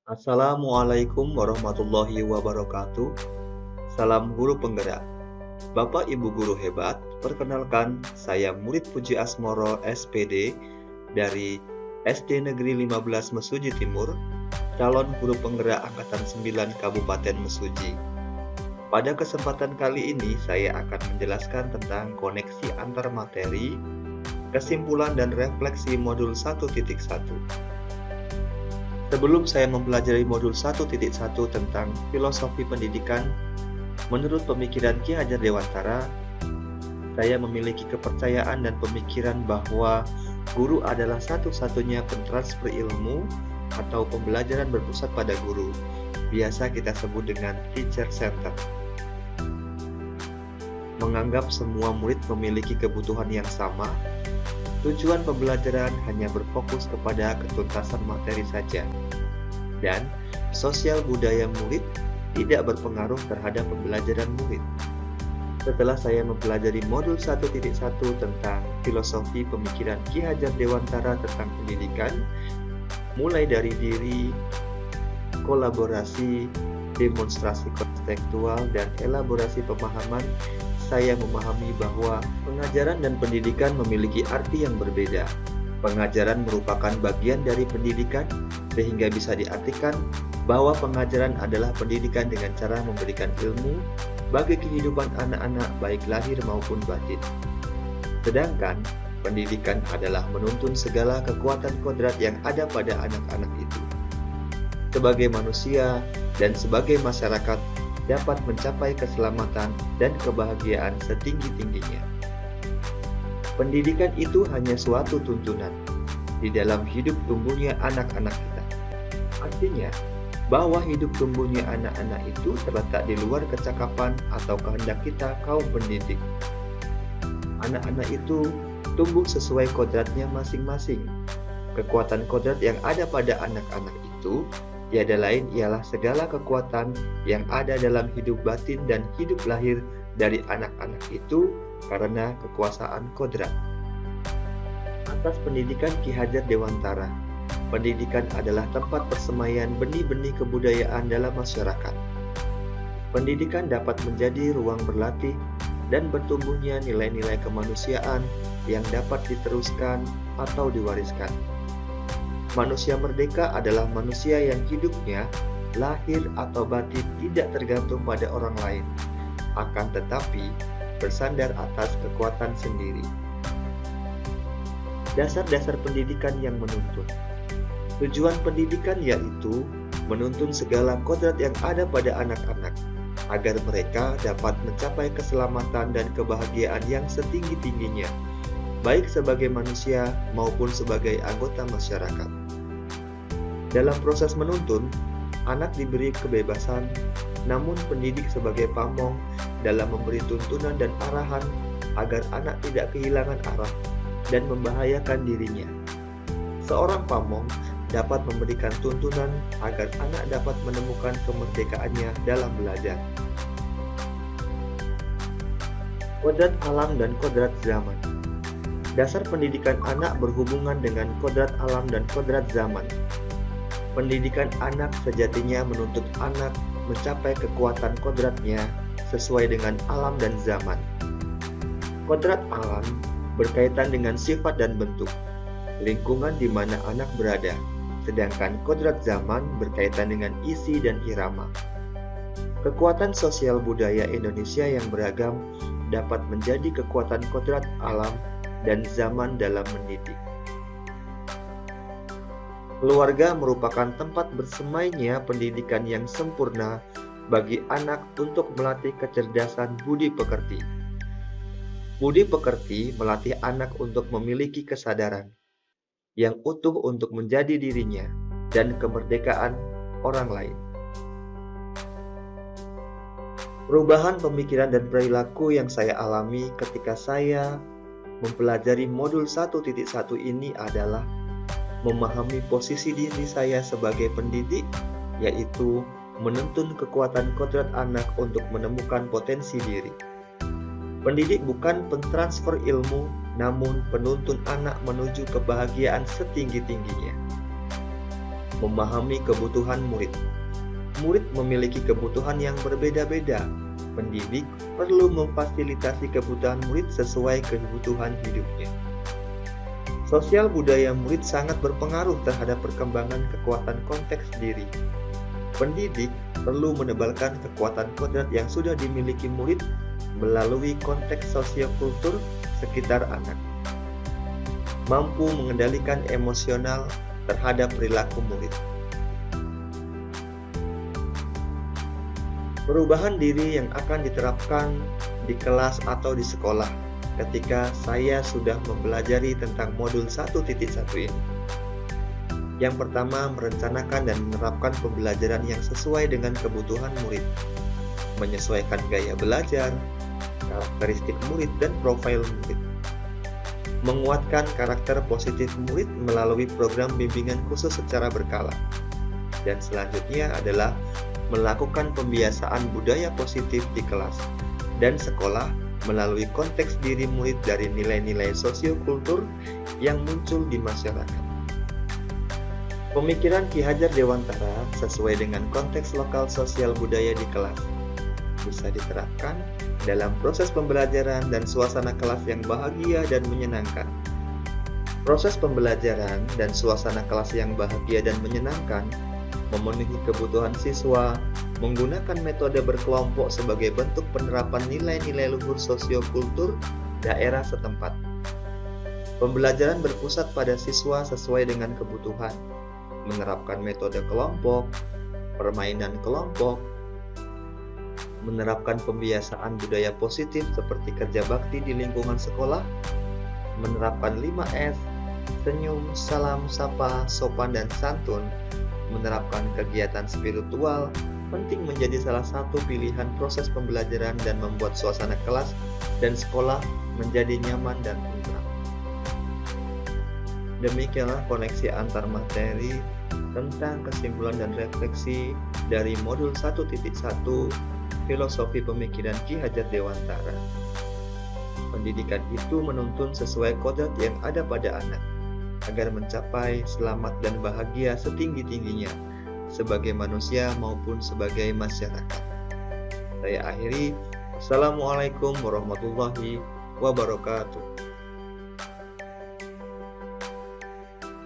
Assalamualaikum warahmatullahi wabarakatuh. Salam guru penggerak. Bapak Ibu guru hebat, perkenalkan saya murid Puji Asmoro SPD dari SD Negeri 15 Mesuji Timur, calon guru penggerak angkatan 9 Kabupaten Mesuji. Pada kesempatan kali ini saya akan menjelaskan tentang koneksi antar materi, kesimpulan dan refleksi modul 1.1. Sebelum saya mempelajari modul 1.1 tentang filosofi pendidikan, menurut pemikiran Ki Hajar Dewantara, saya memiliki kepercayaan dan pemikiran bahwa guru adalah satu-satunya pentransfer ilmu atau pembelajaran berpusat pada guru. Biasa kita sebut dengan teacher center. Menganggap semua murid memiliki kebutuhan yang sama, tujuan pembelajaran hanya berfokus kepada ketuntasan materi saja, dan sosial budaya murid tidak berpengaruh terhadap pembelajaran murid. Setelah saya mempelajari modul 1.1 tentang filosofi pemikiran Ki Hajar Dewantara tentang pendidikan, mulai dari diri, kolaborasi, demonstrasi konseptual, dan elaborasi pemahaman, saya memahami bahwa pengajaran dan pendidikan memiliki arti yang berbeda. Pengajaran merupakan bagian dari pendidikan, sehingga bisa diartikan bahwa pengajaran adalah pendidikan dengan cara memberikan ilmu bagi kehidupan anak-anak baik lahir maupun batin. Sedangkan pendidikan adalah menuntun segala kekuatan kodrat yang ada pada anak-anak itu. Sebagai manusia dan sebagai masyarakat, dapat mencapai keselamatan dan kebahagiaan setinggi-tingginya. Pendidikan itu hanya suatu tuntunan di dalam hidup tumbuhnya anak-anak kita. Artinya, bahwa hidup tumbuhnya anak-anak itu terletak di luar kecakapan atau kehendak kita kaum pendidik. Anak-anak itu tumbuh sesuai kodratnya masing-masing. Kekuatan kodrat yang ada pada anak-anak itu tiada lain ialah segala kekuatan yang ada dalam hidup batin dan hidup lahir dari anak-anak itu karena kekuasaan kodrat. Atas pendidikan Ki Hajar Dewantara, pendidikan adalah tempat persemaian benih-benih kebudayaan dalam masyarakat. Pendidikan dapat menjadi ruang berlatih dan bertumbuhnya nilai-nilai kemanusiaan yang dapat diteruskan atau diwariskan. Manusia merdeka adalah manusia yang hidupnya, lahir atau batin tidak tergantung pada orang lain, akan tetapi bersandar atas kekuatan sendiri. Dasar-dasar pendidikan yang menuntun. Tujuan pendidikan yaitu menuntun segala kodrat yang ada pada anak-anak, agar mereka dapat mencapai keselamatan dan kebahagiaan yang setinggi-tingginya, baik sebagai manusia maupun sebagai anggota masyarakat. Dalam proses menuntun, anak diberi kebebasan, namun pendidik sebagai pamong dalam memberi tuntunan dan arahan agar anak tidak kehilangan arah dan membahayakan dirinya. Seorang pamong dapat memberikan tuntunan agar anak dapat menemukan kemerdekaannya dalam belajar. Kodrat alam dan kodrat zaman. Dasar pendidikan anak berhubungan dengan kodrat alam dan kodrat zaman. Pendidikan anak sejatinya menuntut anak mencapai kekuatan kodratnya sesuai dengan alam dan zaman. Kodrat alam berkaitan dengan sifat dan bentuk, lingkungan di mana anak berada, sedangkan kodrat zaman berkaitan dengan isi dan irama. Kekuatan sosial budaya Indonesia yang beragam dapat menjadi kekuatan kodrat alam dan zaman dalam mendidik. Keluarga merupakan tempat bersemainya pendidikan yang sempurna bagi anak untuk melatih kecerdasan budi pekerti. Budi pekerti melatih anak untuk memiliki kesadaran yang utuh untuk menjadi dirinya dan kemerdekaan orang lain. Perubahan pemikiran dan perilaku yang saya alami ketika saya mempelajari modul 1.1 ini adalah memahami posisi diri saya sebagai pendidik, yaitu menuntun kekuatan kodrat anak untuk menemukan potensi diri. Pendidik bukan pentransfer ilmu, namun penuntun anak menuju kebahagiaan setinggi-tingginya. Memahami kebutuhan murid. Murid memiliki kebutuhan yang berbeda-beda. Pendidik perlu memfasilitasi kebutuhan murid sesuai kebutuhan hidupnya. Sosial budaya murid sangat berpengaruh terhadap perkembangan kekuatan konteks diri. Pendidik perlu menebalkan kekuatan kodrat yang sudah dimiliki murid melalui konteks sosiokultur sekitar anak. Mampu mengendalikan emosional terhadap perilaku murid. Perubahan diri yang akan diterapkan di kelas atau di sekolah ketika saya sudah mempelajari tentang modul 1.1 ini. Yang pertama, merencanakan dan menerapkan pembelajaran yang sesuai dengan kebutuhan murid, menyesuaikan gaya belajar, karakteristik murid, dan profil murid. Menguatkan karakter positif murid melalui program bimbingan khusus secara berkala. Dan selanjutnya adalah melakukan pembiasaan budaya positif di kelas dan sekolah melalui konteks diri murid dari nilai-nilai sosiokultur yang muncul di masyarakat. Pemikiran Ki Hajar Dewantara sesuai dengan konteks lokal sosial budaya di kelas bisa diterapkan dalam proses pembelajaran dan suasana kelas yang bahagia dan menyenangkan. Proses pembelajaran dan suasana kelas yang bahagia dan menyenangkan memenuhi kebutuhan siswa, menggunakan metode berkelompok sebagai bentuk penerapan nilai-nilai luhur sosiokultur daerah setempat. Pembelajaran berpusat pada siswa sesuai dengan kebutuhan, menerapkan metode kelompok, permainan kelompok, menerapkan pembiasaan budaya positif seperti kerja bakti di lingkungan sekolah, menerapkan 5S, senyum, salam, sapa, sopan, dan santun, menerapkan kegiatan spiritual, penting menjadi salah satu pilihan proses pembelajaran dan membuat suasana kelas dan sekolah menjadi nyaman dan tentram. Demikianlah koneksi antar materi tentang kesimpulan dan refleksi dari modul 1.1 Filosofi Pemikiran Ki Hajar Dewantara. Pendidikan itu menuntun sesuai kodrat yang ada pada anak, agar mencapai selamat dan bahagia setinggi-tingginya sebagai manusia maupun sebagai masyarakat. Saya akhiri. Assalamualaikum warahmatullahi wabarakatuh.